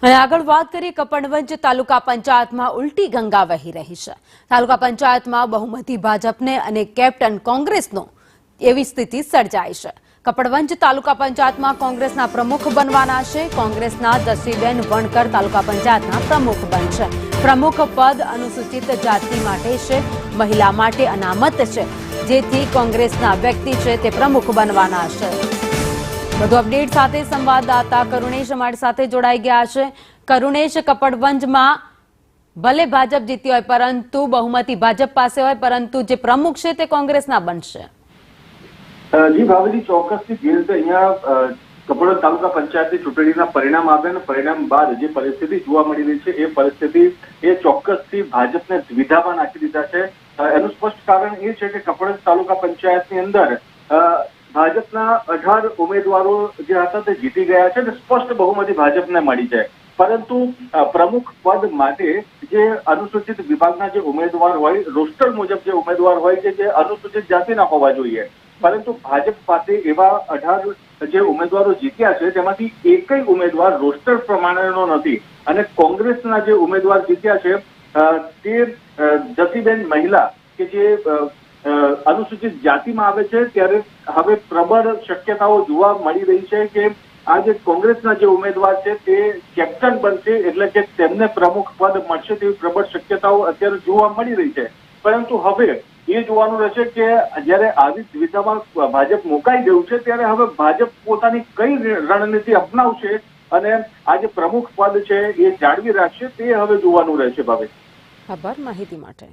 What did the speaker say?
અને આગળ વાત કરીએ કપડવંજ તાલુકા પંચાયતમાં ઉલટી ગંગા વહી રહી છે। તાલુકા પંચાયતમાં બહુમતી ભાજપને અને કેપ્ટન કોંગ્રેસનો એવી સ્થિતિ સર્જાઈ છે। કપડવંજ તાલુકા પંચાયતમાં કોંગ્રેસના પ્રમુખ બનવાના છે। કોંગ્રેસના જસીબેન વણકર તાલુકા પંચાયતના પ્રમુખ બનશે। પ્રમુખ પદ અનુસૂચિત જાતિ માટે છે, મહિલા માટે અનામત છે, જેથી કોંગ્રેસના વ્યક્તિ છે તે પ્રમુખ બનવાના છે। વધુ અપડેટ સાથે સંવાદદાતા કરુણેશ અમારી સાથે જોડાઈ ગયા છે। કરુણેશ, કપડવંજમાં ભલે ભાજપ જીતી હોય પરંતુ બહુમતી ભાજપ પાસે હોય, પરંતુ જે પ્રમુખ છે તે કોંગ્રેસના બનશે। જી ભાવજી, ચોક્કસથી જે રીતે અહીંયા કપડવંજ તાલુકા પંચાયતની ચૂંટણીના પરિણામ આવ્યા અને પરિણામ બાદ જે પરિસ્થિતિ જોવા મળી રહી છે એ પરિસ્થિતિ એ ચોક્કસથી ભાજપને દ્વિધામાં નાખી દીધા છે। એનું સ્પષ્ટ કારણ એ છે કે કપડવંજ તાલુકા પંચાયતની અંદર ભાજપના 18 ઉમેદવારો જે હતા તે જીતી ગયા છે અને સ્પષ્ટ બહુમતી ભાજપને મળી છે, પરંતુ પ્રમુખ પદ માટે જે અનુસૂચિત વિભાગના જે ઉમેદવાર હોય, રોસ્ટર મુજબ જે ઉમેદવાર હોય કે જે અનુસૂચિત જાતિના હોવા જોઈએ, પરંતુ ભાજપ પાસે એવા 18 જે ઉમેદવારો જીત્યા છે તેમાંથી એકય ઉમેદવાર રોસ્ટર પ્રમાણેનો નથી અને કોંગ્રેસના જે ઉમેદવાર જીત્યા છે તે જસીબેન મહિલા કે જે અનુસૂચિત જાતિમાં આવે છે, ત્યારે હવે પ્રબળ શક્યતાઓ જોવા મળી રહી છે કે આ જે કોંગ્રેસના જે ઉમેદવાર છે તે કેપ્ટન બનશે, એટલે કે તેમને પ્રમુખ પદ મળશે તેવી પ્રબળ શક્યતાઓ અત્યારે જોવા મળી રહી છે। પરંતુ હવે એ જોવાનું રહેશે કે જ્યારે આવી દ્વિધામાં ભાજપ મુકાઈ ગયું છે ત્યારે હવે ભાજપ પોતાની કઈ રણનીતિ અપનાવશે અને આ જે પ્રમુખ પદ છે એ જાળવી રાખશે તે હવે જોવાનું રહેશે। ભાવે આભાર માહિતી માટે।